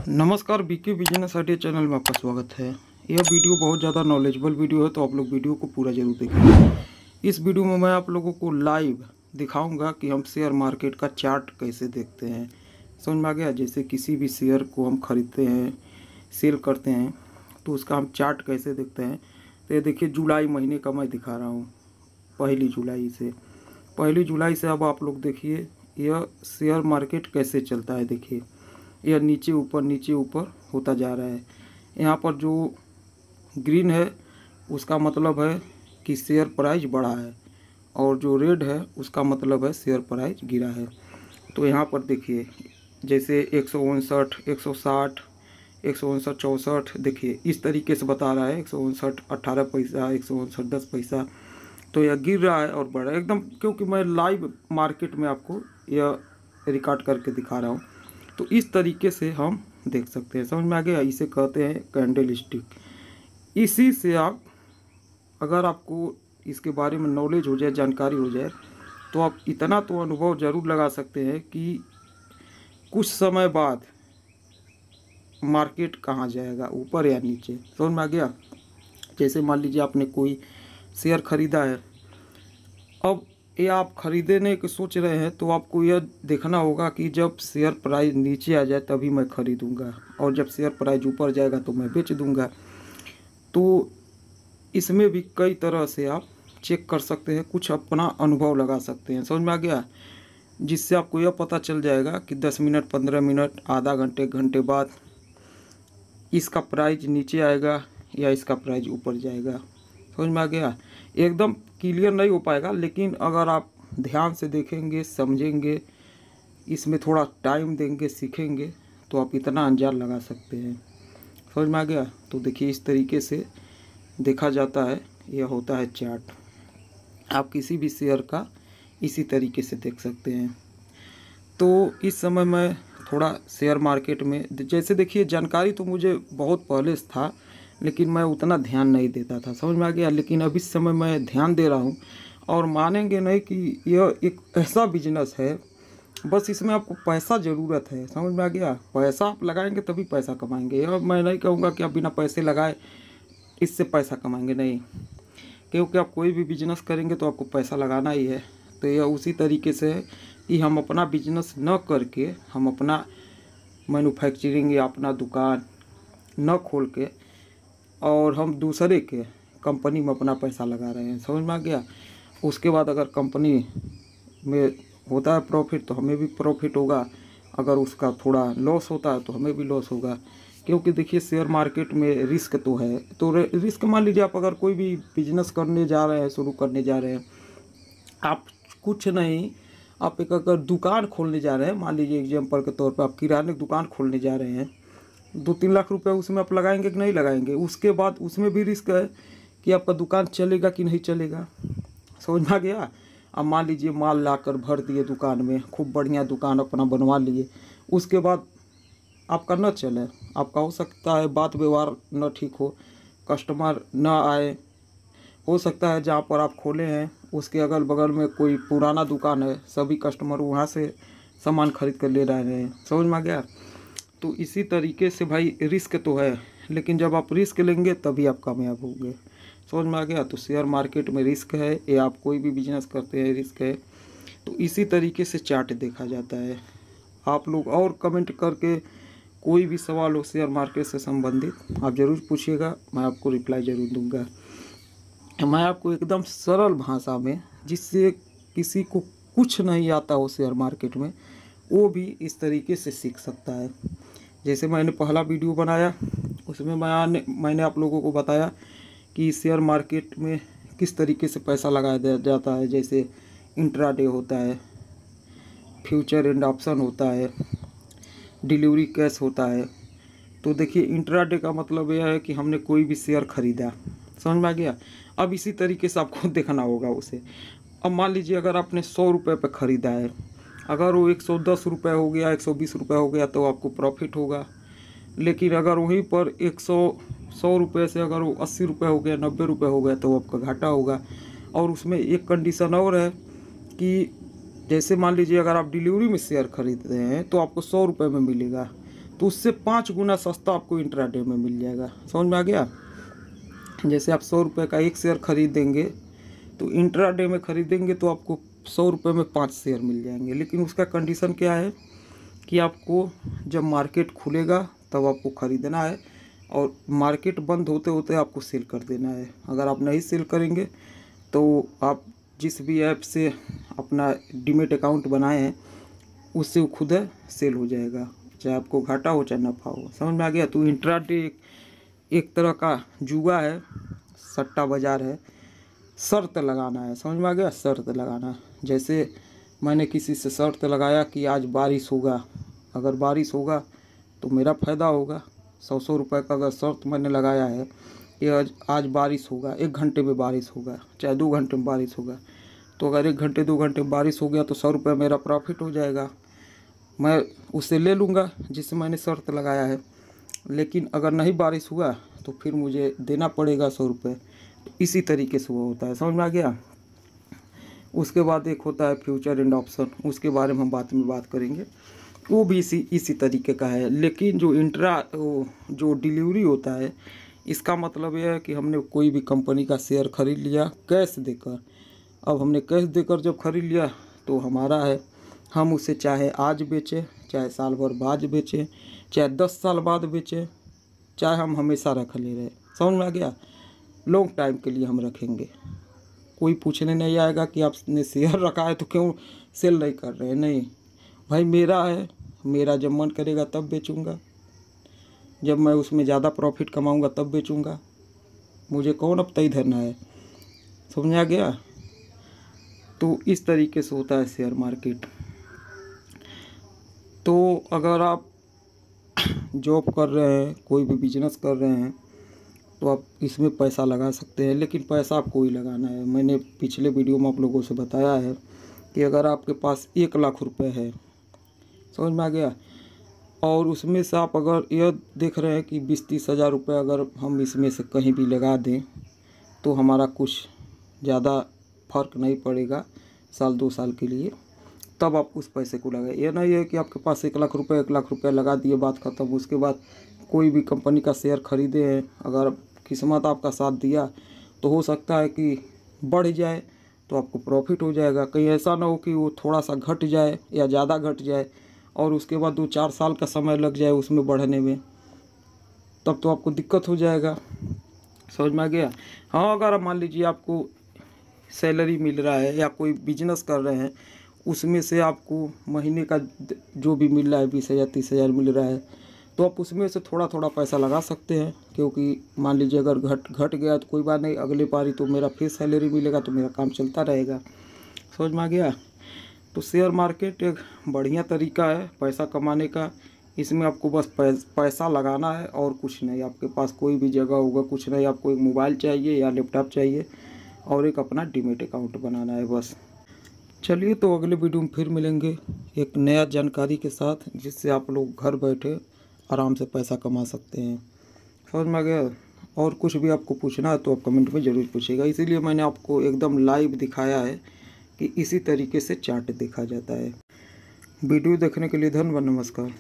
नमस्कार, BK business idea channel में आपका स्वागत है। यह वीडियो बहुत ज़्यादा नॉलेजेबल वीडियो है, तो आप लोग वीडियो को पूरा जरूर देखें। इस वीडियो में मैं आप लोगों को लाइव दिखाऊंगा कि हम शेयर मार्केट का चार्ट कैसे देखते हैं। समझ में आ गया? जैसे किसी भी शेयर को हम खरीदते हैं, सेल करते हैं, तो उसका हम चार्ट कैसे देखते हैं। तो ये देखिए, जुलाई महीने का मैं दिखा रहा हूँ। पहली जुलाई से अब आप लोग देखिए यह शेयर मार्केट कैसे चलता है। देखिए, यह नीचे ऊपर होता जा रहा है। यहाँ पर जो ग्रीन है उसका मतलब है कि शेयर प्राइस बढ़ा है, और जो रेड है उसका मतलब है शेयर प्राइस गिरा है। तो यहाँ पर देखिए, जैसे 159, 160, 159, 64, देखिए इस तरीके से बता रहा है। 159 18 पैसा, 159 10 पैसा। तो यह गिर रहा है और बढ़ रहा है एकदम, क्योंकि मैं लाइव मार्केट में आपको यह रिकॉर्ड करके दिखा रहा हूँ। तो इस तरीके से हम देख सकते हैं। समझ में आ गया? इसे कहते हैं कैंडल स्टिक। इसी से आप, अगर आपको इसके बारे में नॉलेज हो जाए, जानकारी हो जाए, तो आप इतना तो अनुभव ज़रूर लगा सकते हैं कि कुछ समय बाद मार्केट कहाँ जाएगा, ऊपर या नीचे। समझ में आ गया? जैसे मान लीजिए आपने कोई शेयर खरीदा है, अब ये आप खरीदने के सोच रहे हैं, तो आपको यह देखना होगा कि जब शेयर प्राइस नीचे आ जाए तभी मैं खरीदूंगा, और जब शेयर प्राइस ऊपर जाएगा तो मैं बेच दूंगा। तो इसमें भी कई तरह से आप चेक कर सकते हैं, कुछ अपना अनुभव लगा सकते हैं। समझ में आ गया? जिससे आपको यह पता चल जाएगा कि 10 मिनट, 15 मिनट, आधा घंटे बाद इसका प्राइस नीचे आएगा या इसका प्राइस ऊपर जाएगा। समझ में आ गया? एकदम क्लियर नहीं हो पाएगा, लेकिन अगर आप ध्यान से देखेंगे, समझेंगे, इसमें थोड़ा टाइम देंगे, सीखेंगे, तो आप इतना अंदाज़ा लगा सकते हैं। समझ में आ गया? तो देखिए, इस तरीके से देखा जाता है। यह होता है चार्ट। आप किसी भी शेयर का इसी तरीके से देख सकते हैं। तो इस समय मैं थोड़ा शेयर मार्केट में, जैसे देखिए, जानकारी तो मुझे बहुत पहले से था, लेकिन मैं उतना ध्यान नहीं देता था। समझ में आ गया? लेकिन अब इस समय मैं ध्यान दे रहा हूँ, और मानेंगे नहीं कि यह एक ऐसा बिजनेस है, बस इसमें आपको पैसा ज़रूरत है। समझ में आ गया? पैसा आप लगाएंगे तभी पैसा कमाएंगे। यह मैं नहीं कहूँगा कि आप बिना पैसे लगाए इससे पैसा कमाएंगे, नहीं। क्योंकि आप कोई भी बिजनेस करेंगे तो आपको पैसा लगाना ही है। तो यह उसी तरीके से है कि हम अपना बिजनेस न करके, हम अपना मैन्युफैक्चरिंग या अपना दुकान न खोल के, और हम दूसरे के कंपनी में अपना पैसा लगा रहे हैं। समझ में आ गया? उसके बाद अगर कंपनी में होता है प्रॉफिट, तो हमें भी प्रॉफिट होगा। अगर उसका थोड़ा लॉस होता है तो हमें भी लॉस होगा। क्योंकि देखिए, शेयर मार्केट में रिस्क तो है। तो रिस्क, मान लीजिए आप अगर कोई भी बिजनेस करने जा रहे हैं, शुरू करने जा रहे हैं, आप कुछ नहीं, आप एक अगर दुकान खोलने जा रहे हैं, मान लीजिए एग्जाम्पल के तौर पर आप किराने की दुकान खोलने जा रहे हैं, 2-3 लाख रुपए उसमें आप लगाएंगे कि नहीं लगाएंगे। उसके बाद उसमें भी रिस्क है कि आपका दुकान चलेगा कि नहीं चलेगा। समझ में आ गया? अब मान लीजिए माल लाकर भर दिए दुकान में, खूब बढ़िया दुकान अपना बनवा लिए, उसके बाद आपका न चले, आपका हो सकता है बात व्यवहार न ठीक हो, कस्टमर न आए, हो सकता है जहाँ पर आप खोले हैं उसके अगल बगल में कोई पुराना दुकान है, सभी कस्टमर वहाँ से सामान खरीद कर ले रहे हैं। समझ में आ गया? तो इसी तरीके से भाई, रिस्क तो है, लेकिन जब आप रिस्क लेंगे तभी आप कामयाब होंगे। समझ में आ गया? तो शेयर मार्केट में रिस्क है, या आप कोई भी बिजनेस करते हैं रिस्क है। तो इसी तरीके से चार्ट देखा जाता है। आप लोग और कमेंट करके कोई भी सवाल हो शेयर मार्केट से संबंधित आप ज़रूर पूछिएगा, मैं आपको रिप्लाई ज़रूर दूंगा। मैं आपको एकदम सरल भाषा में, जिससे किसी को कुछ नहीं आता हो शेयर मार्केट में, वो भी इस तरीके से सीख सकता है। जैसे मैंने पहला वीडियो बनाया, उसमें मैंने आप लोगों को बताया कि शेयर मार्केट में किस तरीके से पैसा लगाया जाता है। जैसे इंट्राडे होता है, फ्यूचर एंड ऑप्शन होता है, डिलीवरी कैश होता है। तो देखिए, इंट्राडे का मतलब यह है कि हमने कोई भी शेयर खरीदा। समझ में आ गया? अब इसी तरीके से आपको देखना होगा उसे। अब मान लीजिए अगर आपने 100 रुपये पर ख़रीदा है, अगर वो 110 रुपये हो गया, 120 रुपये हो गया, तो आपको प्रॉफिट होगा। लेकिन अगर वहीं पर 100 रुपये से अगर वो 80 रुपये हो गया, 90 रुपये हो गया, तो आपका घाटा होगा। और उसमें एक कंडीशन और है कि जैसे मान लीजिए अगर आप डिलीवरी में शेयर खरीदते हैं तो आपको 100 रुपये में मिलेगा, तो उससे 5 गुना सस्ता आपको इंट्राडे में मिल जाएगा। समझ में आ गया? जैसे आप 100 रुपये का 1 शेयर खरीदेंगे तो इंट्राडे में खरीदेंगे तो आपको 100 रुपये में 5 शेयर मिल जाएंगे। लेकिन उसका कंडीशन क्या है कि आपको जब मार्केट खुलेगा तब आपको ख़रीदना है और मार्केट बंद होते होते आपको सेल कर देना है। अगर आप नहीं सेल करेंगे तो आप जिस भी ऐप से अपना डीमेट अकाउंट बनाए हैं उससे वो खुद है सेल हो जाएगा, चाहे आपको घाटा हो चाहे नफ़ा हो। समझ में आ गया? तो इंट्राडे एक तरह का जुआ है, सट्टा बाज़ार है। शर्त लगाना है, समझ में आ गया? शर्त लगाना। जैसे मैंने किसी से शर्त लगाया कि आज बारिश होगा, अगर बारिश होगा तो मेरा फ़ायदा होगा। 100 रुपये का अगर शर्त मैंने लगाया है कि आज बारिश होगा, 1 घंटे में बारिश होगा, चाहे 2 घंटे में बारिश होगा, तो अगर 1 घंटे 2 घंटे में बारिश हो गया तो 100 रुपये मेरा प्रॉफिट हो जाएगा, मैं उससे ले लूँगा जिससे मैंने शर्त लगाया है। लेकिन अगर नहीं बारिश हुआ तो फिर मुझे देना पड़ेगा 100 रुपये। तो इसी तरीके से वो होता है। समझ में आ गया? उसके बाद एक होता है फ्यूचर एंड ऑप्शन, उसके बारे में हम बाद में बात करेंगे, वो भी इसी तरीके का है। लेकिन जो डिलीवरी होता है, इसका मतलब यह है कि हमने कोई भी कंपनी का शेयर खरीद लिया कैश देकर। अब हमने कैश देकर जब खरीद लिया तो हमारा है, हम उसे चाहे आज बेचें, चाहे साल भर बाद बेचें, चाहे 10 साल बाद बेचें, चाहे हम हमेशा रख ले रहे। समझ में आ गया? लॉन्ग टाइम के लिए हम रखेंगे। कोई पूछने नहीं आएगा कि आपने शेयर रखा है तो क्यों सेल नहीं कर रहे हैं। नहीं भाई, मेरा है, मेरा जब मन करेगा तब बेचूंगा, जब मैं उसमें ज़्यादा प्रॉफिट कमाऊंगा तब बेचूंगा। मुझे कौन अब तय धरना है। समझ में आ गया? तो इस तरीके से होता है शेयर मार्केट। तो अगर आप जॉब कर रहे हैं, कोई भी बिजनेस कर रहे हैं, तो आप इसमें पैसा लगा सकते हैं। लेकिन पैसा आपको ही लगाना है। मैंने पिछले वीडियो में आप लोगों से बताया है कि अगर आपके पास 1 लाख रुपए है, समझ में आ गया, और उसमें से आप अगर यह देख रहे हैं कि 20-30 हज़ार रुपये अगर हम इसमें से कहीं भी लगा दें तो हमारा कुछ ज़्यादा फ़र्क नहीं पड़ेगा साल 2 साल के लिए, तब आप उस पैसे को लगाए। यह नहीं है कि आपके पास 1 लाख रुपये लगा दिए, बात ख़त्म। उसके बाद कोई भी कंपनी का शेयर खरीदे हैं, अगर किस्मत आपका साथ दिया तो हो सकता है कि बढ़ जाए तो आपको प्रॉफिट हो जाएगा। कहीं ऐसा ना हो कि वो थोड़ा सा घट जाए या ज़्यादा घट जाए और उसके बाद 2-4 साल का समय लग जाए उसमें बढ़ने में, तब तो आपको दिक्कत हो जाएगा। समझ में आ गया? हाँ, अगर मान लीजिए आपको सैलरी मिल रहा है या कोई बिजनेस कर रहे हैं, उसमें से आपको महीने का जो भी मिल रहा है 20,000 30,000 मिल रहा है, तो आप उसमें से थोड़ा थोड़ा पैसा लगा सकते हैं। क्योंकि मान लीजिए अगर घट गया तो कोई बात नहीं, अगले पारी तो मेरा फिर सैलरी मिलेगा तो मेरा काम चलता रहेगा। समझ में आ गया? तो शेयर मार्केट एक बढ़िया तरीका है पैसा कमाने का। इसमें आपको बस पैसा लगाना है और कुछ नहीं। आपके पास कोई भी जगह होगा, कुछ नहीं, आपको एक मोबाइल चाहिए या लैपटॉप चाहिए और एक अपना डीमेट अकाउंट बनाना है, बस। चलिए, तो अगले वीडियो में फिर मिलेंगे एक नया जानकारी के साथ, जिससे आप लोग घर बैठे आराम से पैसा कमा सकते हैं। समझ में आ गया? और कुछ भी आपको पूछना है तो आप कमेंट में ज़रूर पूछिएगा। इसीलिए मैंने आपको एकदम लाइव दिखाया है कि इसी तरीके से चार्ट देखा जाता है। वीडियो देखने के लिए धन्यवाद, नमस्कार।